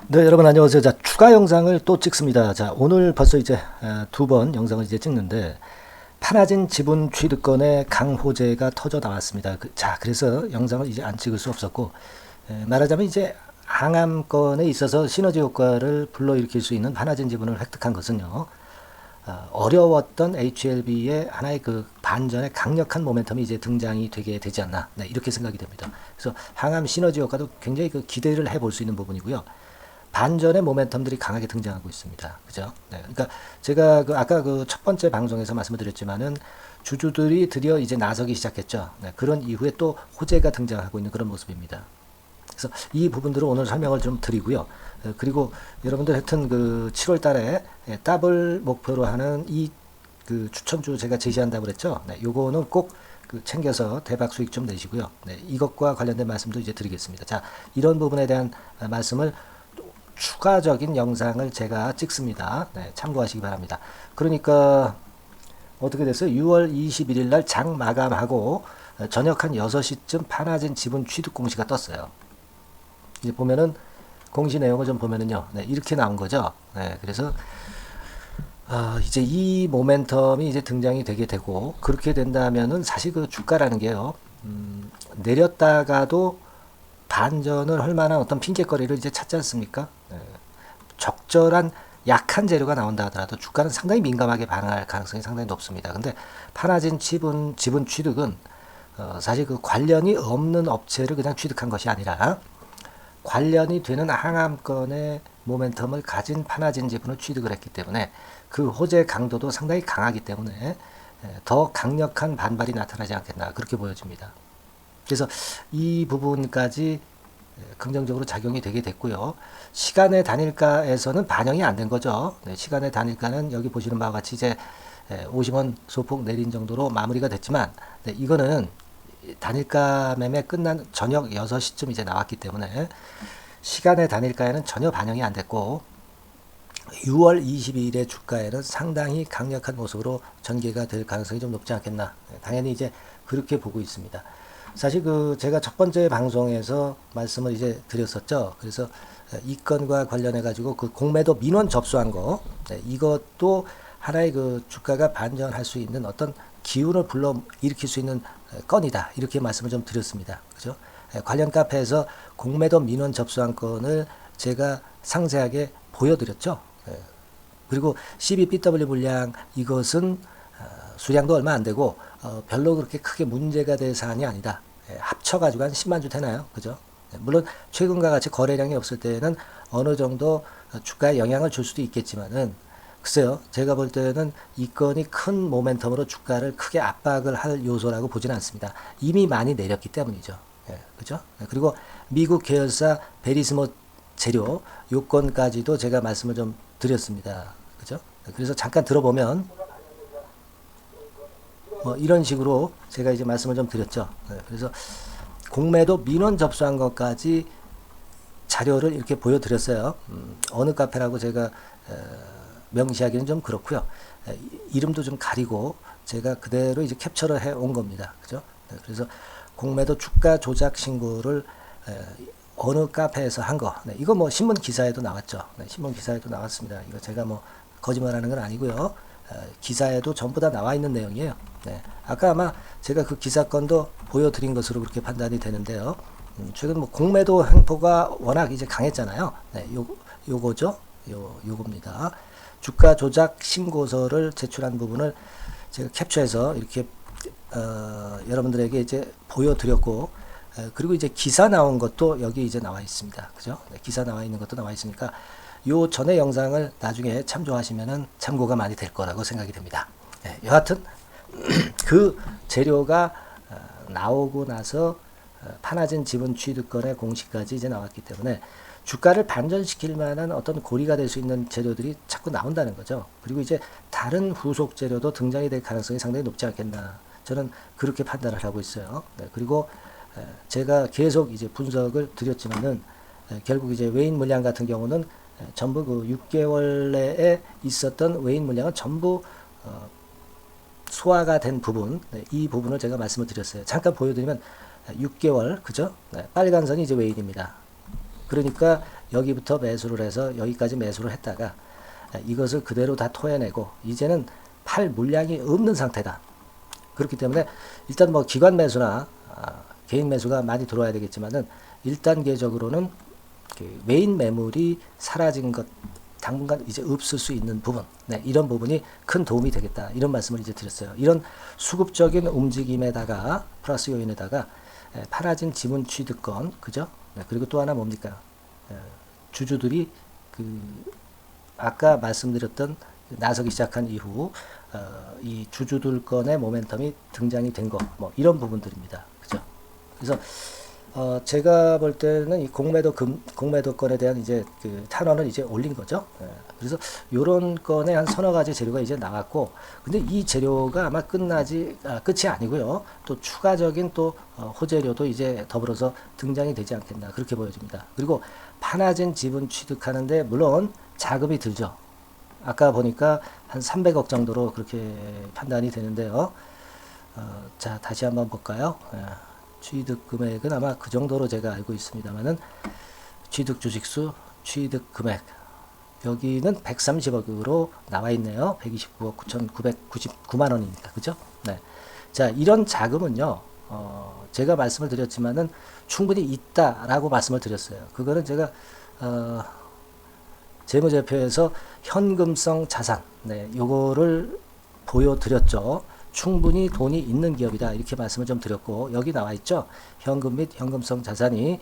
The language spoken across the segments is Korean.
네, 여러분 안녕하세요. 자, 추가 영상을 또 찍습니다. 자, 오늘 벌써 이제 두 번 영상을 이제 찍는데 파나진 지분 취득권의 강호재가 터져 나왔습니다. 자, 그래서 영상을 이제 안 찍을 수 없었고 말하자면 이제 항암권에 있어서 시너지 효과를 불러일으킬 수 있는 파나진 지분을 획득한 것은요. 어려웠던 HLB의 하나의 그 반전의 강력한 모멘텀이 이제 등장이 되게 되지 않나. 네, 이렇게 생각이 됩니다. 그래서 항암 시너지 효과도 굉장히 그 기대를 해볼 수 있는 부분이고요. 반전의 모멘텀들이 강하게 등장하고 있습니다. 그죠? 네, 그러니까 제가 아까 그 첫 번째 방송에서 말씀을 드렸지만은 주주들이 드디어 이제 나서기 시작했죠. 네, 그런 이후에 또 호재가 등장하고 있는 그런 모습입니다. 그래서 이 부분들을 오늘 설명을 좀 드리고요. 그리고 여러분들 하여튼 그 7월 달에 더블 목표로 하는 이 그 추천주 제가 제시한다고 그랬죠. 네, 요거는 꼭 그 챙겨서 대박 수익 좀 내시고요. 네, 이것과 관련된 말씀도 이제 드리겠습니다. 자, 이런 부분에 대한 말씀을 추가적인 영상을 제가 찍습니다. 네, 참고하시기 바랍니다. 그러니까 어떻게 됐어요? 6월 21일 날 장 마감하고 저녁 한 6시쯤 파나진 지분 취득 공시가 떴어요. 이제 보면은 공시 내용을 좀 보면은요. 네, 이렇게 나온 거죠. 네, 그래서 이제 이 모멘텀이 이제 등장이 되게 되고 그렇게 된다면은 사실 그 주가라는 게요. 내렸다가도 반전을 할 만한 어떤 핑계거리를 이제 찾지 않습니까? 적절한 약한 재료가 나온다 하더라도 주가는 상당히 민감하게 반응할 가능성이 상당히 높습니다. 근데 파나진 지분 취득은 사실 그 관련이 없는 업체를 그냥 취득한 것이 아니라 관련이 되는 항암권의 모멘텀을 가진 파나진 지분을 취득을 했기 때문에 그 호재 강도도 상당히 강하기 때문에 더 강력한 반발이 나타나지 않겠나 그렇게 보여집니다. 그래서 이 부분까지 긍정적으로 작용이 되게 됐고요. 시간의 단일가에서는 반영이 안 된 거죠. 네, 시간의 단일가는 여기 보시는 바와 같이 이제 50원 소폭 내린 정도로 마무리가 됐지만 네, 이거는 단일가 매매 끝난 저녁 6시쯤 이제 나왔기 때문에 시간의 단일가에는 전혀 반영이 안 됐고 6월 22일의 주가에는 상당히 강력한 모습으로 전개가 될 가능성이 좀 높지 않겠나. 당연히 이제 그렇게 보고 있습니다. 사실 그 제가 첫 번째 방송에서 말씀을 이제 드렸었죠. 그래서 이 건과 관련해 가지고 그 공매도 민원 접수한 거 이것도 하나의 그 주가가 반전할 수 있는 어떤 기운을 불러 일으킬 수 있는 건이다. 이렇게 말씀을 좀 드렸습니다. 그죠? 관련 카페에서 공매도 민원 접수한 건을 제가 상세하게 보여드렸죠. 그리고 CBBW 물량 이것은 수량도 얼마 안 되고 별로 그렇게 크게 문제가 될 사안이 아니다. 합쳐가지고 한 10만 주 되나요? 그죠? 물론 최근과 같이 거래량이 없을 때는 어느 정도 주가에 영향을 줄 수도 있겠지만은 글쎄요. 제가 볼 때는 이 건이 큰 모멘텀으로 주가를 크게 압박을 할 요소라고 보지는 않습니다. 이미 많이 내렸기 때문이죠. 그죠? 그리고 미국 계열사 베리스모 재료 요건까지도 제가 말씀을 좀 드렸습니다. 그죠? 그래서 잠깐 들어보면 이런 식으로 제가 이제 말씀을 좀 드렸죠. 그래서 공매도 민원 접수한 것까지 자료를 이렇게 보여드렸어요. 어느 카페라고 제가 명시하기는 좀 그렇고요. 이름도 좀 가리고 제가 그대로 이제 캡처를 해 온 겁니다. 그죠? 그래서 공매도 주가 조작 신고를 어느 카페에서 한 거. 이거 뭐 신문 기사에도 나왔죠. 신문 기사에도 나왔습니다. 이거 제가 뭐 거짓말하는 건 아니고요. 기사에도 전부 다 나와 있는 내용이에요. 아까 아마 제가 그 기사건도 보여드린 것으로 그렇게 판단이 되는데요. 최근 뭐 공매도 횡포가 워낙 이제 강했잖아요. 요거죠. 요겁니다. 주가 조작 신고서를 제출한 부분을 제가 캡처해서 이렇게 여러분들에게 이제 보여드렸고 그리고 이제 기사 나온 것도 여기 이제 나와 있습니다. 그죠? 기사 나와 있는 것도 나와 있으니까 요 전의 영상을 나중에 참조하시면은 참고가 많이 될 거라고 생각이 됩니다. 여하튼 그 재료가 나오고 나서 파나진 지분 취득권의 공시까지 이제 나왔기 때문에 주가를 반전시킬 만한 어떤 고리가 될 수 있는 재료들이 자꾸 나온다는 거죠. 그리고 이제 다른 후속 재료도 등장이 될 가능성이 상당히 높지 않겠나. 저는 그렇게 판단을 하고 있어요. 그리고 제가 계속 이제 분석을 드렸지만은 결국 이제 외인 물량 같은 경우는 전부 그 6개월 내에 있었던 외인 물량은 전부 소화가 된 부분, 이 부분을 제가 말씀을 드렸어요. 잠깐 보여드리면 6개월, 그죠? 빨간 선이 이제 외인입니다. 그러니까 여기부터 매수를 해서 여기까지 매수를 했다가 이것을 그대로 다 토해내고 이제는 팔 물량이 없는 상태다. 그렇기 때문에 일단 뭐 기관 매수나 개인 매수가 많이 들어와야 되겠지만은 1단계적으로는 그 메인 매물이 사라진 것 당분간 이제 없을 수 있는 부분, 네, 이런 부분이 큰 도움이 되겠다, 이런 말씀을 이제 드렸어요. 이런 수급적인 움직임에다가 플러스 요인에다가 팔아진 지분 취득권, 그죠? 네, 그리고 또 하나 뭡니까? 주주들이 그 아까 말씀드렸던 나서기 시작한 이후 이 주주들 건의 모멘텀이 등장이 된 거, 뭐 이런 부분들입니다. 그죠? 그래서 제가 볼 때는 이 공매도건에 대한 이제 그 탄원을 이제 올린 거죠. 그래서 요런 건에 한 서너 가지 재료가 이제 나왔고, 근데 이 재료가 아마 끝이 아니고요. 또 추가적인 또 호재료도 이제 더불어서 등장이 되지 않겠나, 그렇게 보여집니다. 그리고 파나진 지분 취득하는데 물론 자금이 들죠. 아까 보니까 한 300억 정도로 그렇게 판단이 되는데요. 자, 다시 한번 볼까요? 취득 금액은 아마 그 정도로 제가 알고 있습니다만은, 취득 주식수, 취득 금액, 여기는 130억으로 나와 있네요. 129억 9,999만 원이니까, 그죠? 네. 자, 이런 자금은요, 제가 말씀을 드렸지만은 충분히 있다라고 말씀을 드렸어요. 그거는 제가, 재무제표에서 현금성 자산, 네, 요거를 보여드렸죠. 충분히 돈이 있는 기업이다, 이렇게 말씀을 좀 드렸고, 여기 나와 있죠. 현금 및 현금성 자산이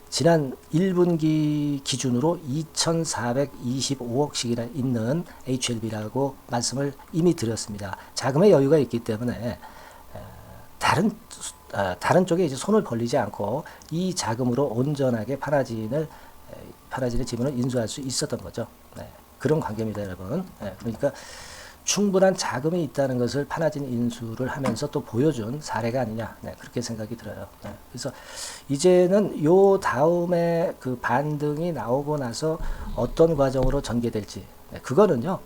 지난 1분기 기준으로 2,425억씩이나 있는 HLB라고 말씀을 이미 드렸습니다. 자금의 여유가 있기 때문에 다른 쪽에 이제 손을 벌리지 않고 이 자금으로 온전하게 파나진의 지분을 인수할 수 있었던 거죠. 네, 그런 관계입니다, 여러분. 네, 그러니까 충분한 자금이 있다는 것을 파나진 인수를 하면서 또 보여준 사례가 아니냐, 네, 그렇게 생각이 들어요. 네, 그래서 이제는 요 다음에 그 반등이 나오고 나서 어떤 과정으로 전개될지, 네, 그거는요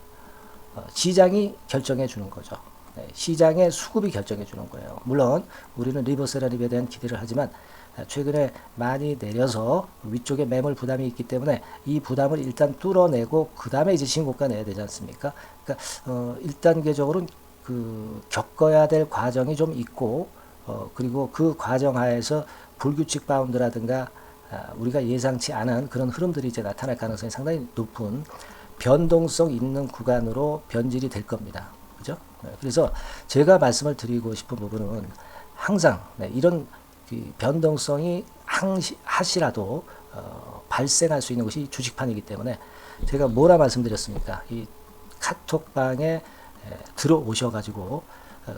시장이 결정해 주는 거죠. 네, 시장의 수급이 결정해 주는 거예요. 물론 우리는 리버스 랩에 대한 기대를 하지만 최근에 많이 내려서 위쪽에 매물 부담이 있기 때문에 이 부담을 일단 뚫어내고 그 다음에 이제 신고가 내야 되지 않습니까? 그러니까 1단계적으로 그 겪어야 될 과정이 좀 있고, 그리고 그 과정 하에서 불규칙 바운드라든가 우리가 예상치 않은 그런 흐름들이 이제 나타날 가능성이 상당히 높은 변동성 있는 구간으로 변질이 될 겁니다. 그죠? 네, 그래서 제가 말씀을 드리고 싶은 부분은 항상 이런 변동성이 하시라도 발생할 수 있는 것이 주식판이기 때문에, 제가 뭐라 말씀드렸습니까? 이 카톡방에 들어오셔가지고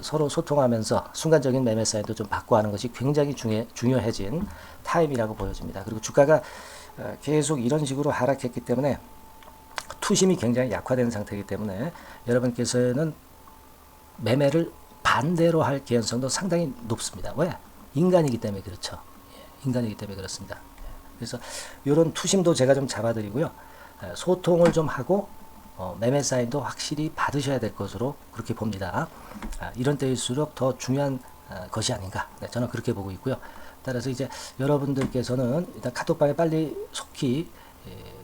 서로 소통하면서 순간적인 매매 사인도 좀 받고 하는 것이 굉장히 중요해진 타임이라고 보여집니다. 그리고 주가가 계속 이런 식으로 하락했기 때문에 투심이 굉장히 약화된 상태이기 때문에 여러분께서는 매매를 반대로 할 개연성도 상당히 높습니다. 왜? 인간이기 때문에 그렇죠. 인간이기 때문에 그렇습니다. 그래서 이런 투심도 제가 좀 잡아드리고요. 소통을 좀 하고 매매 사인도 확실히 받으셔야 될 것으로 그렇게 봅니다. 이런 때일수록 더 중요한 것이 아닌가, 네, 저는 그렇게 보고 있고요. 따라서 이제 여러분들께서는 일단 카톡방에 빨리 속히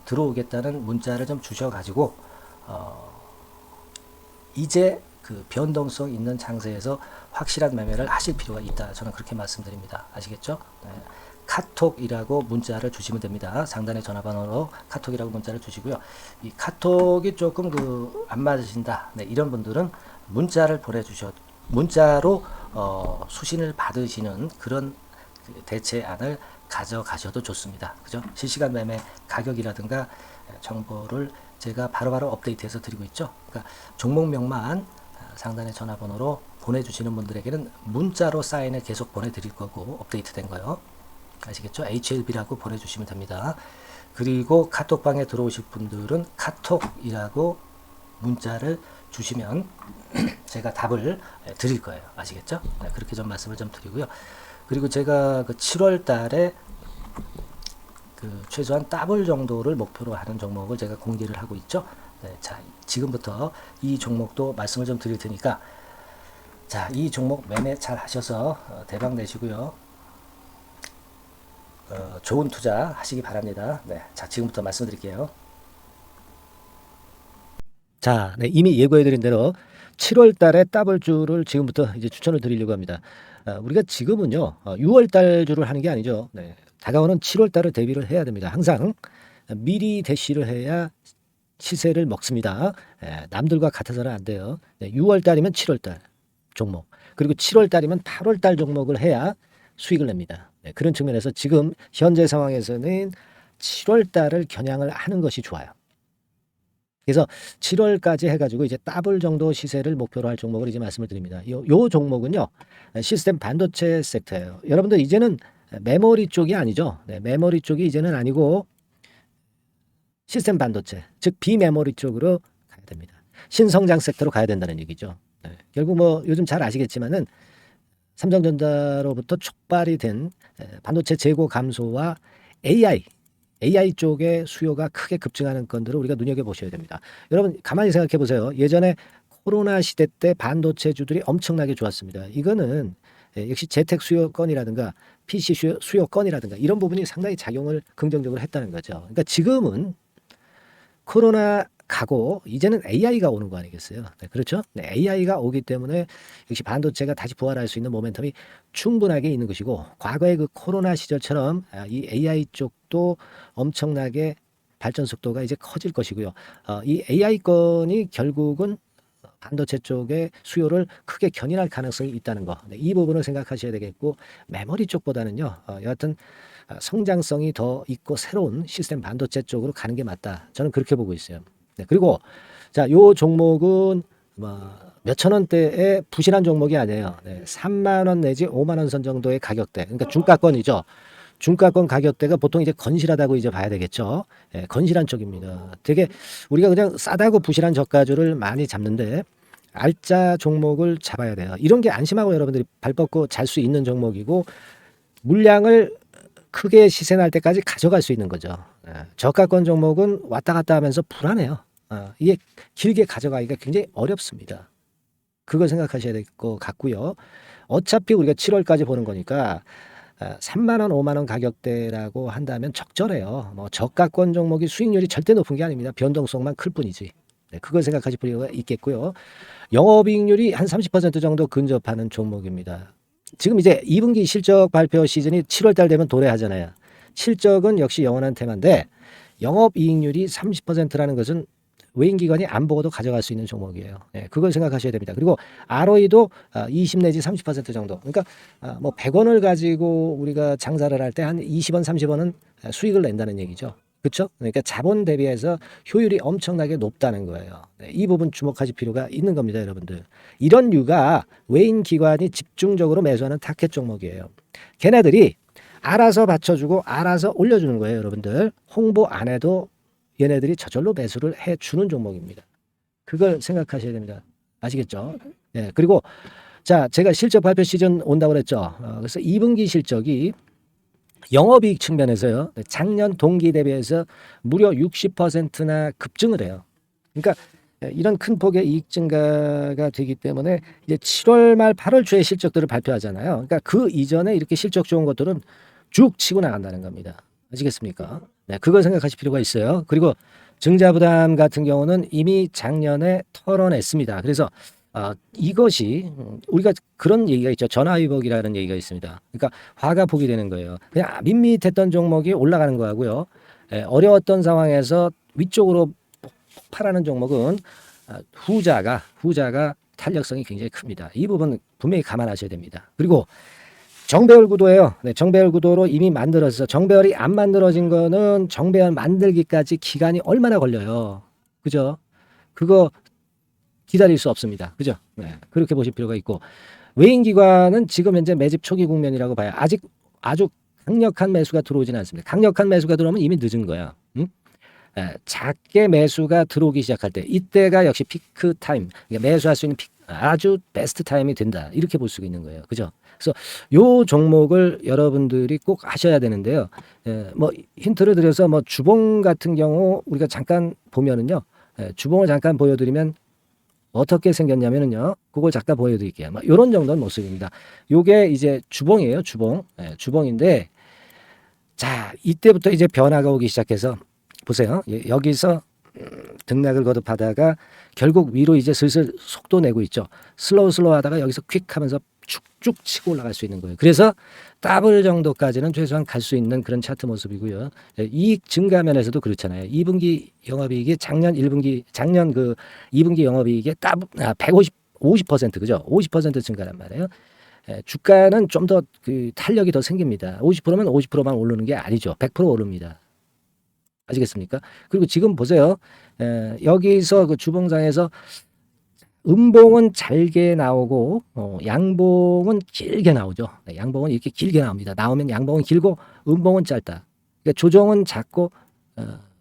들어오겠다는 문자를 좀 주셔가지고 이제 그 변동성 있는 장세에서 확실한 매매를 하실 필요가 있다, 저는 그렇게 말씀드립니다. 아시겠죠? 네. 카톡이라고 문자를 주시면 됩니다. 상단의 전화번호로 카톡이라고 문자를 주시고요. 이 카톡이 조금 안 맞으신다, 네, 이런 분들은 문자를 문자로 수신을 받으시는 그런 대체안을 가져가셔도 좋습니다. 그죠? 실시간 매매 가격이라든가 정보를 제가 바로바로 업데이트해서 드리고 있죠. 그러니까 종목명만 상단의 전화번호로 보내주시는 분들에게는 문자로 사인을 계속 보내드릴 거고, 업데이트된 거요. 아시겠죠? HLB라고 보내주시면 됩니다. 그리고 카톡방에 들어오실 분들은 카톡이라고 문자를 주시면 제가 답을 드릴 거예요. 아시겠죠? 네, 그렇게 좀 말씀을 좀 드리고요. 그리고 제가 그 7월 달에 그 최소한 더블 정도를 목표로 하는 종목을 제가 공개를 하고 있죠. 네, 자, 지금부터 이 종목도 말씀을 좀 드릴 테니까, 자, 이 종목 매매 잘 하셔서 대박 내시고요. 좋은 투자 하시기 바랍니다. 네, 자, 지금부터 말씀드릴게요. 자, 네, 이미 예고해드린 대로 7월 달에 더블주를 지금부터 이제 추천을 드리려고 합니다. 우리가 지금은요, 6월 달주를 하는 게 아니죠. 네, 다가오는 7월 달을 대비를 해야 됩니다. 항상 미리 대시를 해야 시세를 먹습니다. 남들과 같아서는 안 돼요. 네, 6월 달이면 7월 달 종목, 그리고 7월 달이면 8월 달 종목을 해야 수익을 냅니다. 네, 그런 측면에서 지금 현재 상황에서는 7월 달을 겨냥을 하는 것이 좋아요. 그래서 7월까지 해가지고 이제 더블 정도 시세를 목표로 할 종목을 이제 말씀을 드립니다. 요 종목은요, 시스템 반도체 섹터예요. 여러분들 이제는 메모리 쪽이 아니죠. 네, 메모리 쪽이 이제는 아니고 시스템 반도체, 즉 비메모리 쪽으로 가야 됩니다. 신성장 섹터로 가야 된다는 얘기죠. 네, 결국 뭐 요즘 잘 아시겠지만은 삼성전자로부터 촉발이 된 반도체 재고 감소와 AI 쪽의 수요가 크게 급증하는 건들을 우리가 눈여겨보셔야 됩니다. 여러분 가만히 생각해 보세요. 예전에 코로나 시대 때 반도체주들이 엄청나게 좋았습니다. 이거는 역시 재택 수요건이라든가 PC 수요건이라든가 이런 부분이 상당히 작용을 긍정적으로 했다는 거죠. 그러니까 지금은 코로나 가고 이제는 AI가 오는 거 아니겠어요? 네, 그렇죠? 네, AI가 오기 때문에 역시 반도체가 다시 부활할 수 있는 모멘텀이 충분하게 있는 것이고, 과거의 그 코로나 시절처럼 이 AI 쪽도 엄청나게 발전 속도가 이제 커질 것이고요. 이 AI 건이 결국은 반도체 쪽의 수요를 크게 견인할 가능성이 있다는 거. 네, 이 부분을 생각하셔야 되겠고, 메모리 쪽보다는요, 여하튼 성장성이 더 있고 새로운 시스템 반도체 쪽으로 가는 게 맞다. 저는 그렇게 보고 있어요. 네, 그리고 자, 요 종목은 몇천 원대의 부실한 종목이 아니에요. 네, 3만 원 내지 5만 원 선 정도의 가격대. 그러니까 중가권이죠. 중가권 가격대가 보통 이제 건실하다고 이제 봐야 되겠죠. 예, 건실한 쪽입니다. 되게 우리가 그냥 싸다고 부실한 저가주를 많이 잡는데 알짜 종목을 잡아야 돼요. 이런 게 안심하고 여러분들이 발 뻗고 잘 수 있는 종목이고, 물량을 크게 시세 날 때까지 가져갈 수 있는 거죠. 저가권 종목은 왔다 갔다 하면서 불안해요. 이게 길게 가져가기가 굉장히 어렵습니다. 그걸 생각하셔야 될 것 같고요. 어차피 우리가 7월까지 보는 거니까 3만 원, 5만 원 가격대라고 한다면 적절해요. 뭐 저가권 종목이 수익률이 절대 높은 게 아닙니다. 변동성만 클 뿐이지. 네, 그걸 생각하실 필요가 있겠고요. 영업이익률이 한 30% 정도 근접하는 종목입니다. 지금 이제 2분기 실적 발표 시즌이 7월 달 되면 도래하잖아요. 실적은 역시 영원한 테마인데 영업이익률이 30%라는 것은 외인기관이 안 보고도 가져갈 수 있는 종목이에요. 네, 그걸 생각하셔야 됩니다. 그리고 ROE도 20 내지 30% 정도. 그러니까 뭐 100원을 가지고 우리가 장사를 할 때 한 20원, 30원은 수익을 낸다는 얘기죠. 그렇죠? 그러니까 자본 대비해서 효율이 엄청나게 높다는 거예요. 네, 이 부분 주목하실 필요가 있는 겁니다, 여러분들. 이런 류가 외인 기관이 집중적으로 매수하는 타켓 종목이에요. 걔네들이 알아서 받쳐주고 알아서 올려주는 거예요, 여러분들. 홍보 안 해도 얘네들이 저절로 매수를 해주는 종목입니다. 그걸 생각하셔야 됩니다. 아시겠죠? 네, 그리고 자, 제가 실적 발표 시즌 온다고 그랬죠. 그래서 2분기 실적이 영업이익 측면에서요, 작년 동기 대비해서 무려 60%나 급증을 해요. 그러니까 이런 큰 폭의 이익 증가가 되기 때문에 이제 7월 말 8월 초에 실적들을 발표하잖아요. 그러니까 그 이전에 이렇게 실적 좋은 것들은 쭉 치고 나간다는 겁니다. 아시겠습니까? 네, 그걸 생각하실 필요가 있어요. 그리고 증자부담 같은 경우는 이미 작년에 털어냈습니다. 그래서 이것이 우리가 그런 얘기가 있죠. 전화위복이라는 얘기가 있습니다. 그러니까 화가 복이 되는 거예요. 그냥 밋밋했던 종목이 올라가는 거하고요. 어려웠던 상황에서 위쪽으로 폭발하는 종목은 후자가 탄력성이 굉장히 큽니다. 이 부분 분명히 감안하셔야 됩니다. 그리고 정배열 구도예요. 네, 정배열 구도로 이미 만들어서 정배열이 안 만들어진 거는 정배열 만들기까지 기간이 얼마나 걸려요. 그죠? 그거 기다릴 수 없습니다. 그죠? 네, 그렇게 보실 필요가 있고, 외인기관은 지금 현재 매집 초기 국면이라고 봐요. 아직 아주 강력한 매수가 들어오지는 않습니다. 강력한 매수가 들어오면 이미 늦은 거야. 응? 작게 매수가 들어오기 시작할 때, 이때가 역시 피크 타임, 그러니까 매수할 수 있는 아주 베스트 타임이 된다. 이렇게 볼 수 있는 거예요. 그죠? 그래서 요 종목을 여러분들이 꼭 하셔야 되는데요. 뭐 힌트를 드려서 뭐 주봉 같은 경우 우리가 잠깐 보면은요, 주봉을 잠깐 보여드리면 어떻게 생겼냐면은요, 그걸 잠깐 보여드릴게요. 뭐 이런 정도는 모습입니다. 요게 이제 주봉이에요, 주봉. 주봉인데 자, 이때부터 이제 변화가 오기 시작해서 보세요. 여기서 등락을 거듭하다가 결국 위로 이제 슬슬 속도 내고 있죠. 슬로우 하다가 여기서 퀵 하면서 쭉쭉 치고 올라갈 수 있는 거예요. 그래서 더블 정도까지는 최소한 갈 수 있는 그런 차트 모습이고요. 이익 증가 면에서도 그렇잖아요. 2분기 영업이익이 작년 2분기 영업이익의 50% 그죠? 50% 증가란 말이에요. 주가는 좀 더 그 탄력이 더 생깁니다. 50%면 50%만 오르는 게 아니죠. 100% 오릅니다. 아시겠습니까? 그리고 지금 보세요. 여기서 그 주봉상에서 음봉은 잘게 나오고 양봉은 길게 나오죠. 네, 양봉은 이렇게 길게 나옵니다. 나오면 양봉은 길고 음봉은 짧다. 그러니까 조정은 작고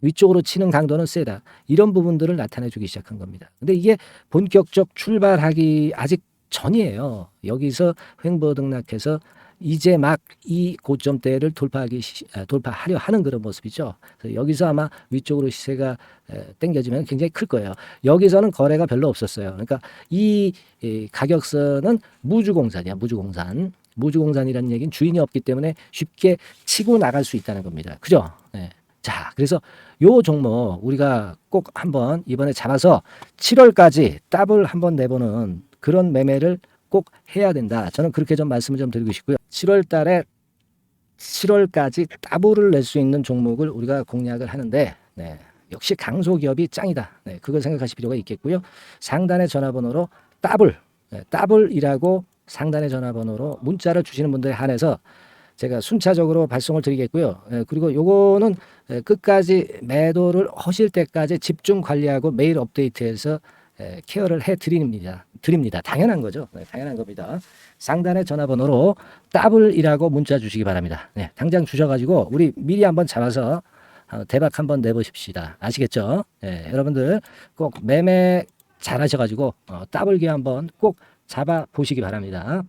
위쪽으로 치는 강도는 세다. 이런 부분들을 나타내주기 시작한 겁니다. 근데 이게 본격적 출발하기 아직 전이에요. 여기서 횡보 등락해서 이제 막 이 고점대를 돌파하려 하는 그런 모습이죠. 그래서 여기서 아마 위쪽으로 시세가 당겨지면 굉장히 클 거예요. 여기서는 거래가 별로 없었어요. 그러니까 이 가격선은 무주공산이야. 무주공산이라는 얘기는 주인이 없기 때문에 쉽게 치고 나갈 수 있다는 겁니다. 그죠? 네. 자, 그래서 요 종목 우리가 꼭 한번 이번에 잡아서 7월까지 더블 한번 내보는 그런 매매를 꼭 해야 된다. 저는 그렇게 좀 말씀을 좀 드리고 싶고요. 7월 달에 7월까지 더블을 낼 수 있는 종목을 우리가 공략을 하는데 네, 역시 강소기업이 짱이다. 네, 그걸 생각하실 필요가 있겠고요. 상단의 전화번호로 더블이라고 상단의 전화번호로 문자를 주시는 분들에 한해서 제가 순차적으로 발송을 드리겠고요. 그리고 요거는 끝까지 매도를 하실 때까지 집중 관리하고 매일 업데이트해서 케어를 해드립니다. 당연한 거죠. 네, 당연한 겁니다. 상단의 전화번호로 더블이라고 문자 주시기 바랍니다. 네, 당장 주셔가지고 우리 미리 한번 잡아서 대박 한번 내보십시다. 아시겠죠? 네, 여러분들 꼭 매매 잘하셔가지고 더블기 한번 꼭 잡아 보시기 바랍니다.